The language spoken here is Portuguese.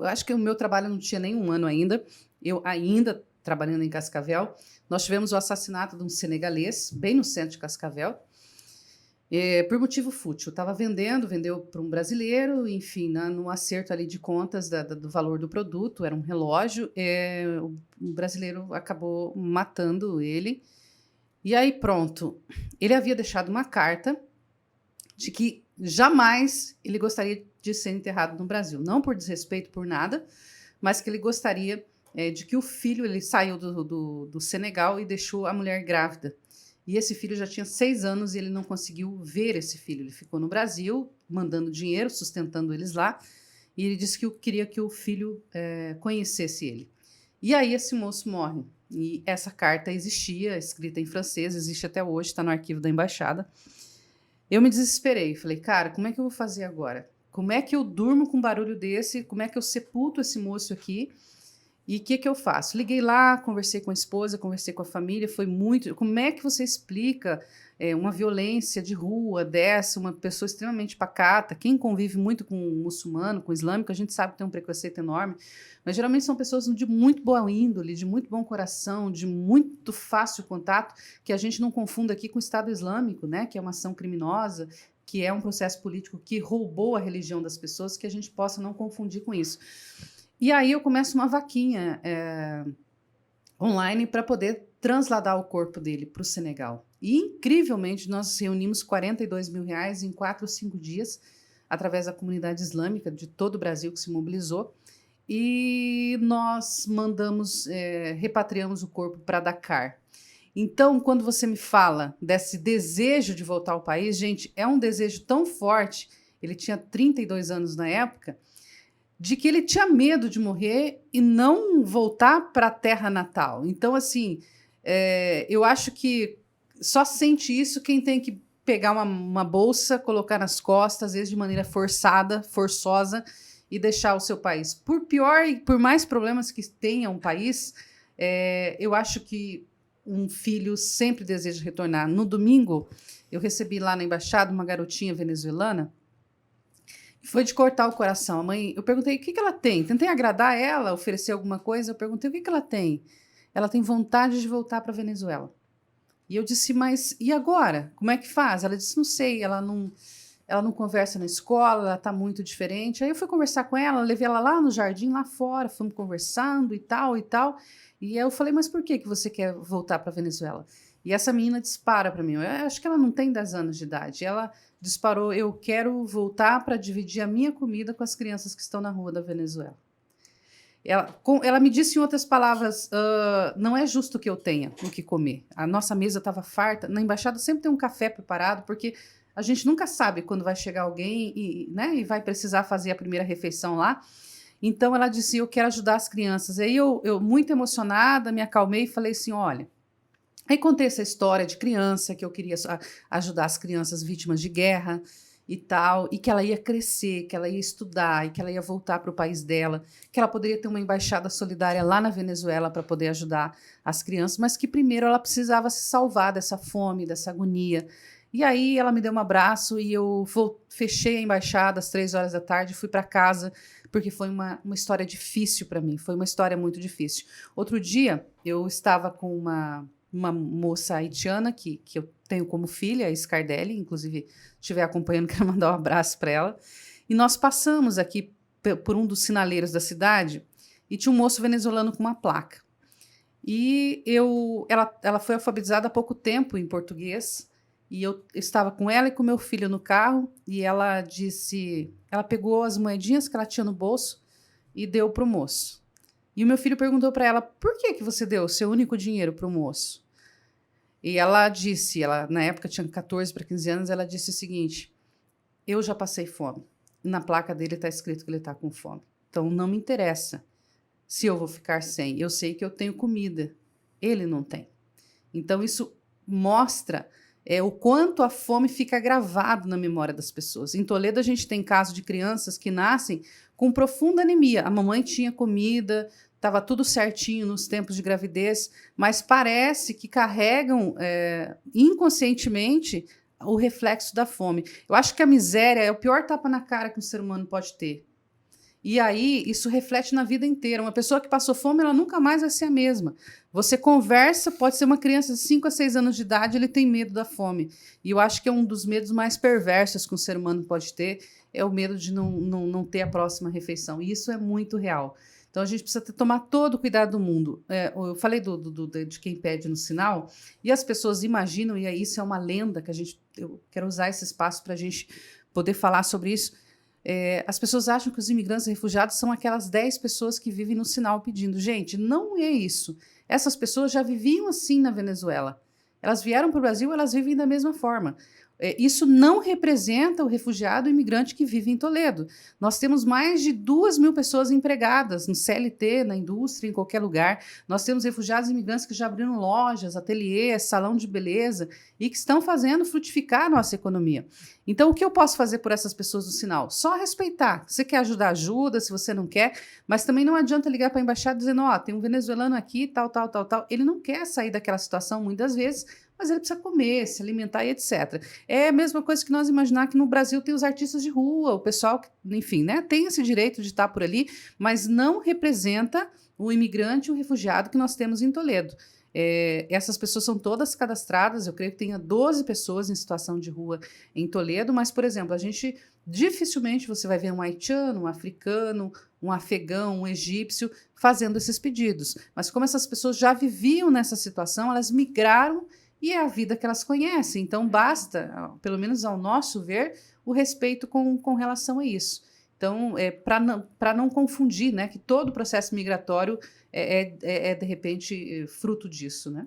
Eu acho que o meu trabalho não tinha nem 1 ano ainda, eu ainda trabalhando em Cascavel, nós tivemos o assassinato de um senegalês, bem no centro de Cascavel, por motivo fútil. Estava vendeu para um brasileiro, enfim, no acerto ali de contas do valor do produto, era um relógio, o brasileiro acabou matando ele. E aí, pronto, ele havia deixado uma carta de que jamais ele gostaria de ser enterrado no Brasil. Não por desrespeito, por nada, mas que ele gostaria de que o filho, ele saiu do Senegal e deixou a mulher grávida. E esse filho já tinha 6 anos e ele não conseguiu ver esse filho. Ele ficou no Brasil, mandando dinheiro, sustentando eles lá, e ele disse que queria que o filho conhecesse ele. E aí esse moço morre. E essa carta existia, escrita em francês, existe até hoje, está no arquivo da embaixada. Eu me desesperei, falei, cara, como é que eu vou fazer agora? Como é que eu durmo com um barulho desse? Como é que eu sepulto esse moço aqui? E o que eu faço? Liguei lá, conversei com a esposa, conversei com a família, foi muito... Como é que você explica uma violência de rua dessa, uma pessoa extremamente pacata? Quem convive muito com muçulmano, com islâmico, a gente sabe que tem um preconceito enorme, mas geralmente são pessoas de muito boa índole, de muito bom coração, de muito fácil contato, que a gente não confunda aqui com o Estado Islâmico, né? Que é uma ação criminosa, que é um processo político que roubou a religião das pessoas, que a gente possa não confundir com isso. E aí eu começo uma vaquinha online para poder transladar o corpo dele para o Senegal. E, incrivelmente, nós reunimos R$ 42.000 em 4 ou 5 dias, através da comunidade islâmica de todo o Brasil que se mobilizou, e nós repatriamos o corpo para Dakar. Então, quando você me fala desse desejo de voltar ao país, gente, é um desejo tão forte, ele tinha 32 anos na época, de que ele tinha medo de morrer e não voltar para a terra natal. Então, assim, eu acho que só sente isso quem tem que pegar uma bolsa, colocar nas costas, às vezes de maneira forçosa, e deixar o seu país. Por pior e por mais problemas que tenha um país, eu acho que um filho sempre deseja retornar. No domingo, eu recebi lá na embaixada uma garotinha venezuelana. Foi de cortar o coração. A mãe, eu perguntei o que ela tem. Tentei agradar ela, oferecer alguma coisa. Eu perguntei o que ela tem. Ela tem vontade de voltar para a Venezuela. E eu disse, mas e agora? Como é que faz? Ela disse, não sei, ela não conversa na escola, ela está muito diferente. Aí eu fui conversar com ela, levei ela lá no jardim, lá fora, fomos conversando e tal e tal. E eu falei, mas por que você quer voltar para a Venezuela? E essa menina dispara para mim. Eu acho que ela não tem 10 anos de idade. Ela disparou, eu quero voltar para dividir a minha comida com as crianças que estão na rua da Venezuela. Ela me disse em outras palavras, não é justo que eu tenha o que comer. A nossa mesa estava farta. Na embaixada sempre tem um café preparado, porque a gente nunca sabe quando vai chegar alguém e vai precisar fazer a primeira refeição lá. Então ela disse, eu quero ajudar as crianças. Aí eu muito emocionada, me acalmei e falei assim, olha, aí contei essa história de criança, que eu queria ajudar as crianças vítimas de guerra e tal, e que ela ia crescer, que ela ia estudar, e que ela ia voltar para o país dela, que ela poderia ter uma embaixada solidária lá na Venezuela para poder ajudar as crianças, mas que primeiro ela precisava se salvar dessa fome, dessa agonia. E aí ela me deu um abraço e eu fechei a embaixada às 3 horas da tarde, fui para casa, porque foi uma história difícil para mim, foi uma história muito difícil. Outro dia, eu estava com uma moça haitiana que eu tenho como filha, a Scardelli, inclusive, se estiver acompanhando, quero mandar um abraço para ela. E nós passamos aqui por um dos sinaleiros da cidade e tinha um moço venezuelano com uma placa. E ela foi alfabetizada há pouco tempo em português, e eu estava com ela e com meu filho no carro, e ela pegou as moedinhas que ela tinha no bolso e deu para o moço. E o meu filho perguntou para ela, por que você deu o seu único dinheiro para o moço? E ela disse, na época tinha 14 para 15 anos, ela disse o seguinte, eu já passei fome. Na placa dele está escrito que ele está com fome. Então não me interessa se eu vou ficar sem. Eu sei que eu tenho comida. Ele não tem. Então isso mostra o quanto a fome fica gravado na memória das pessoas. Em Toledo a gente tem casos de crianças que nascem com profunda anemia. A mamãe tinha comida, estava tudo certinho nos tempos de gravidez, mas parece que carregam inconscientemente o reflexo da fome. Eu acho que a miséria é o pior tapa na cara que um ser humano pode ter. E aí, isso reflete na vida inteira. Uma pessoa que passou fome, ela nunca mais vai ser a mesma. Você conversa, pode ser uma criança de 5 a 6 anos de idade, ele tem medo da fome. E eu acho que é um dos medos mais perversos que um ser humano pode ter, é o medo de não ter a próxima refeição. E isso é muito real. Então, a gente precisa tomar todo o cuidado do mundo. Eu falei de quem pede no sinal, e as pessoas imaginam, e aí isso é uma lenda, que eu quero usar esse espaço para a gente poder falar sobre isso. As pessoas acham que os imigrantes e refugiados são aquelas 10 pessoas que vivem no sinal pedindo. Gente, não é isso. Essas pessoas já viviam assim na Venezuela. Elas vieram para o Brasil, elas vivem da mesma forma. Isso não representa o refugiado e imigrante que vive em Toledo. Nós temos mais de 2.000 pessoas empregadas no CLT, na indústria, em qualquer lugar. Nós temos refugiados e imigrantes que já abriram lojas, ateliês, salão de beleza e que estão fazendo frutificar a nossa economia. Então, o que eu posso fazer por essas pessoas do sinal? Só respeitar. Se você quer ajudar, ajuda. Se você não quer, mas também não adianta ligar para a embaixada dizendo, tem um venezuelano aqui, tal. Ele não quer sair daquela situação muitas vezes, mas ele precisa comer, se alimentar e etc. É a mesma coisa que nós imaginar que no Brasil tem os artistas de rua, o pessoal que, enfim, né, tem esse direito de estar por ali, mas não representa o imigrante e o refugiado que nós temos em Toledo. Essas pessoas são todas cadastradas, eu creio que tenha 12 pessoas em situação de rua em Toledo, mas, por exemplo, dificilmente você vai ver um haitiano, um africano, um afegão, um egípcio fazendo esses pedidos. Mas como essas pessoas já viviam nessa situação, elas migraram e é a vida que elas conhecem. Então, basta, pelo menos ao nosso ver, o respeito com relação a isso. Então, para não confundir, né, que todo o processo migratório de repente, fruto disso, né?